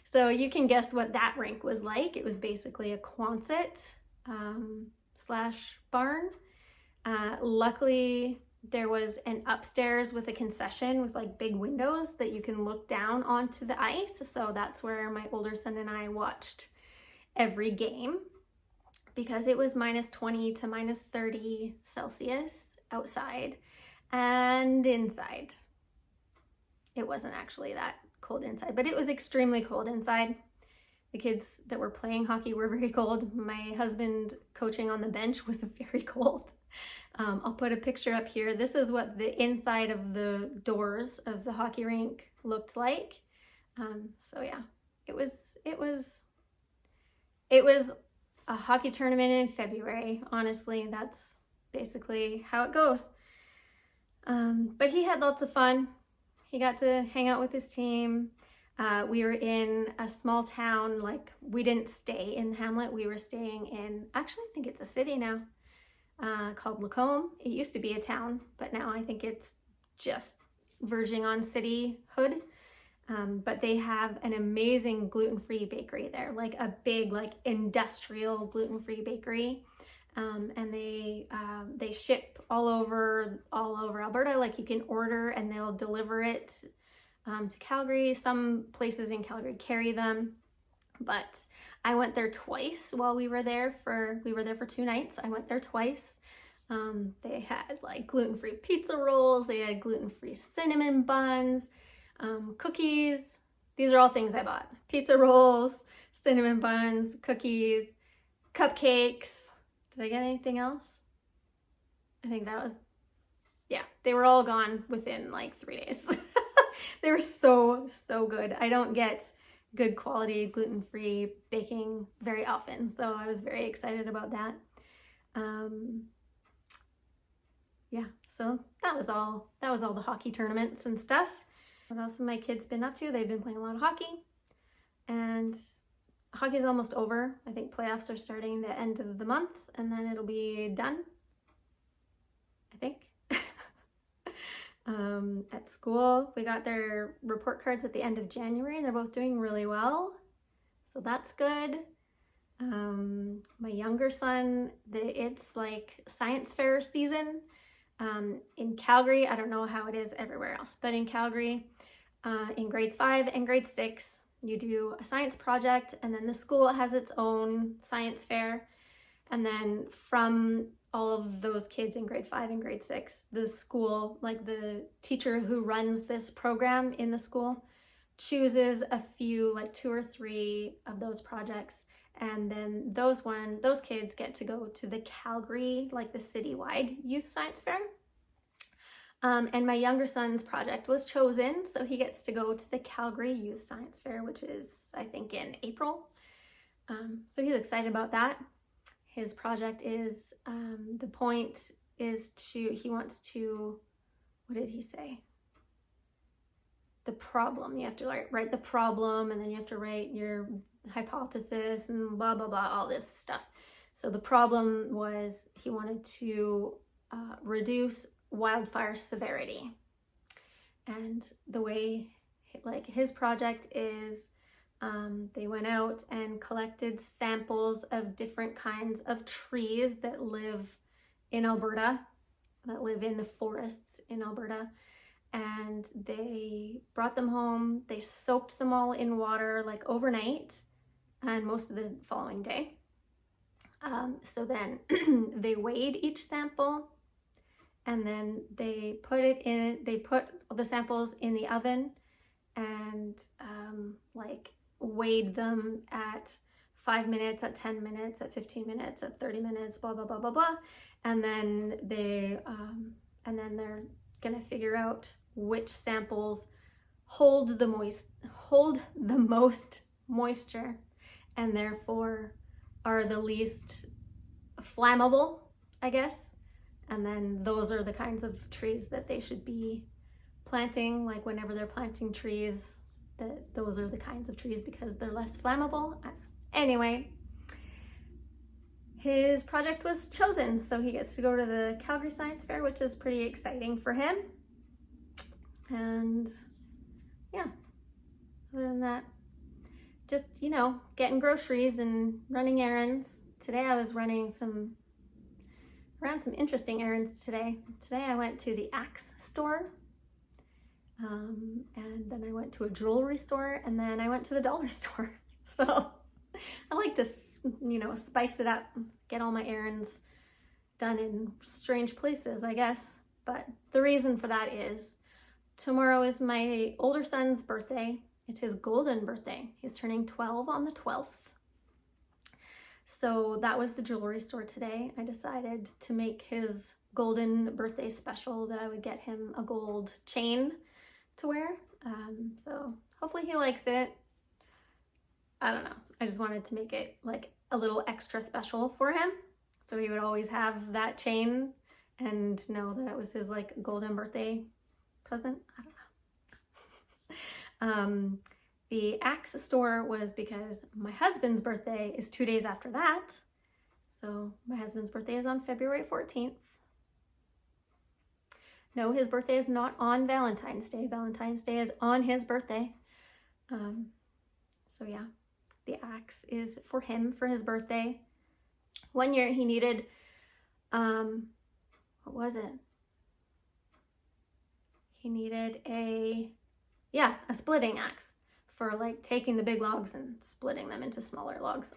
So you can guess what that rink was like. It was basically a Quonset slash barn. Luckily, there was an upstairs with a concession with like big windows that you can look down onto the ice. So that's where my older son and I watched every game, because it was -20 to -30 Celsius outside, and inside it wasn't actually that cold inside, but it was extremely cold inside. The kids that were playing hockey were very cold. My husband coaching on the bench was very cold. I'll put a picture up here. This is what the inside of the doors of the hockey rink looked like. So yeah, it was a hockey tournament in February. Honestly, that's basically how it goes. But he had lots of fun. He got to hang out with his team. We were in a small town, like we didn't stay in Hamlet. We were staying in, actually I think it's a city now, called Lacombe. It used to be a town, but now I think it's just verging on cityhood. But they have an amazing gluten-free bakery there, like a big, like industrial gluten-free bakery. And they ship all over Alberta. Like you can order and they'll deliver it to Calgary. Some places in Calgary carry them, but I went there twice while we were there for 2 nights. I went there twice. They had like gluten-free pizza rolls. They had gluten-free cinnamon buns. Cookies. These are all things I bought. Pizza rolls, cinnamon buns, cookies, cupcakes. Did I get anything else? I think that was, yeah, they were all gone within like 3 days. They were so good. I don't get good quality gluten-free baking very often, so I was very excited about that. Yeah, so that was all the hockey tournaments and stuff. What else have my kids been up to? They've been playing a lot of hockey, and hockey's almost over. I think playoffs are starting the end of the month, and then it'll be done, I think. At school, we got their report cards at the end of January, and they're both doing really well. So that's good. My younger son, it's like science fair season. In Calgary, I don't know how it is everywhere else, but in Calgary, in grades 5 and grade 6, you do a science project, and then the school has its own science fair. And then from all of those kids in grade 5 and grade 6, the school, like the teacher who runs this program in the school, chooses a few, like 2 or 3 of those projects. And then those kids get to go to the Calgary, like the citywide youth science fair. And my younger son's project was chosen, so he gets to go to the Calgary Youth Science Fair, which is, I think, in April. So he's excited about that. His project is, the point is he wants to, what did he say? The problem. You have to write the problem, and then you have to write your hypothesis and blah, blah, blah, all this stuff. So the problem was he wanted to reduce wildfire severity. And the way, like, his project is, they went out and collected samples of different kinds of trees that live in Alberta, that live in the forests in Alberta. And they brought them home, they soaked them all in water like overnight and most of the following day. So then they weighed each sample, and then they put the samples in the oven and like weighed them at 5 minutes, at 10 minutes, at 15 minutes, at 30 minutes, blah, blah, blah, blah, blah. And then they're gonna figure out which samples hold the most moisture, and therefore are the least flammable, I guess. And then those are the kinds of trees that they should be planting. Like whenever they're planting trees, those are the kinds of trees because they're less flammable. Anyway, his project was chosen, so he gets to go to the Calgary Science Fair, which is pretty exciting for him. And yeah, other than that, just, getting groceries and running errands. Today I was ran some interesting errands today. Today I went to the Axe store, and then I went to a jewelry store, and then I went to the dollar store. So I like to, spice it up, get all my errands done in strange places, I guess. But the reason for that is tomorrow is my older son's birthday. It's his golden birthday. He's turning 12 on the 12th. So that was the jewelry store today. I decided to make his golden birthday special that I would get him a gold chain to wear. So hopefully he likes it. I don't know. I just wanted to make it like a little extra special for him, so he would always have that chain and know that it was his like golden birthday present. I don't know. The Axe store was because my husband's birthday is 2 days after that. So my husband's birthday is on February 14th. No, his birthday is not on Valentine's Day. Valentine's Day is on his birthday. So yeah, the Axe is for him for his birthday. One year he needed, what was it? He needed a splitting axe for like taking the big logs and splitting them into smaller logs.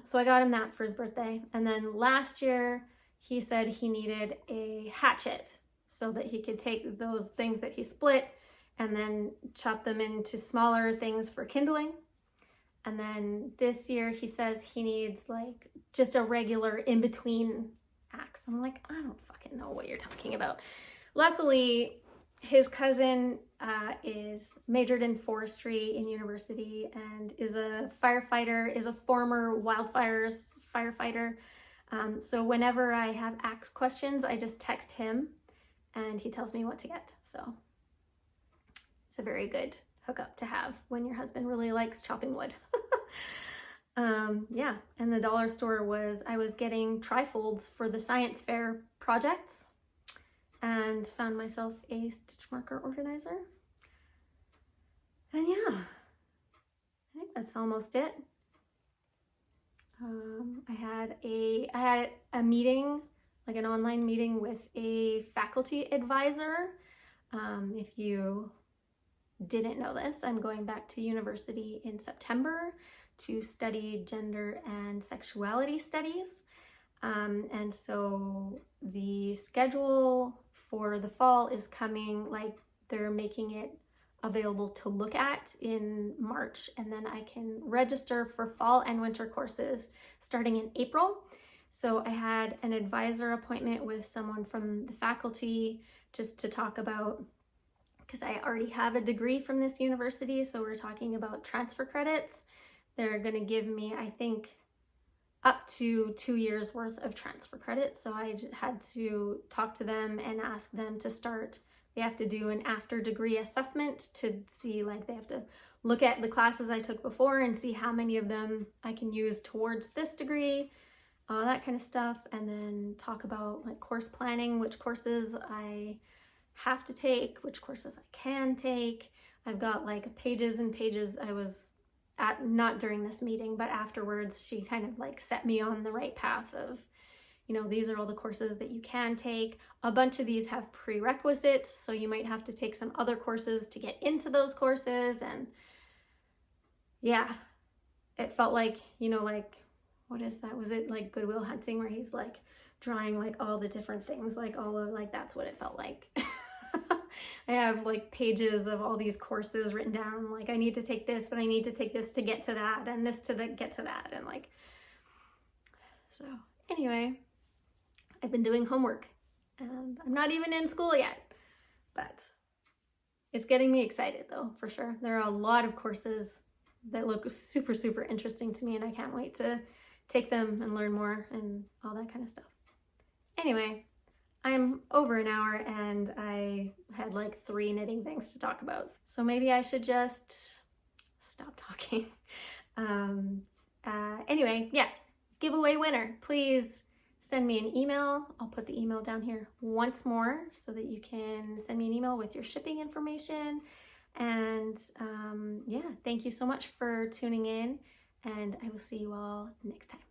So I got him that for his birthday. And then last year he said he needed a hatchet so that he could take those things that he split and then chop them into smaller things for kindling. And then this year he says he needs like just a regular in-between axe. I'm like, I don't fucking know what you're talking about. Luckily, his cousin is majored in forestry in university and is a firefighter, is a former wildfires firefighter. So whenever I have axe questions, I just text him and he tells me what to get. So it's a very good hookup to have when your husband really likes chopping wood. Yeah, and the dollar store I was getting trifolds for the science fair projects. and found myself a stitch marker organizer. And yeah, I think that's almost it. I had a meeting, like an online meeting with a faculty advisor. If you didn't know this, I'm going back to university in September to study gender and sexuality studies. And so the schedule for the fall is coming, like they're making it available to look at in March, and then I can register for fall and winter courses starting in April. So I had an advisor appointment with someone from the faculty just to talk about, because I already have a degree from this university, so we're talking about transfer credits. They're going to give me, I think, up to 2 years worth of transfer credits. So I had to talk to them and ask them to start. They have to do an after degree assessment to see, like, they have to look at the classes I took before and see how many of them I can use towards this degree, all that kind of stuff. And then talk about like course planning, which courses I have to take, which courses I can take. I've got like pages and pages. I was at, not during this meeting, but afterwards, she kind of like set me on the right path of, you know, these are all the courses that you can take. A bunch of these have prerequisites, so you might have to take some other courses to get into those courses. And yeah, it felt like, you know, like, what is that? Was it like Good Will Hunting, where he's like drawing like all the different things, like all of, like, that's what it felt like. I have like pages of all these courses written down, like I need to take this, but I need to take this to get to that, and this to get to that, and like, so anyway, I've been doing homework, and I'm not even in school yet, but it's getting me excited though, for sure. There are a lot of courses that look super, super interesting to me, and I can't wait to take them and learn more and all that kind of stuff. Anyway, I'm over an hour and I had like 3 knitting things to talk about. So maybe I should just stop talking. Anyway, yes, giveaway winner. Please send me an email. I'll put the email down here once more so that you can send me an email with your shipping information. And yeah, thank you so much for tuning in, and I will see you all next time.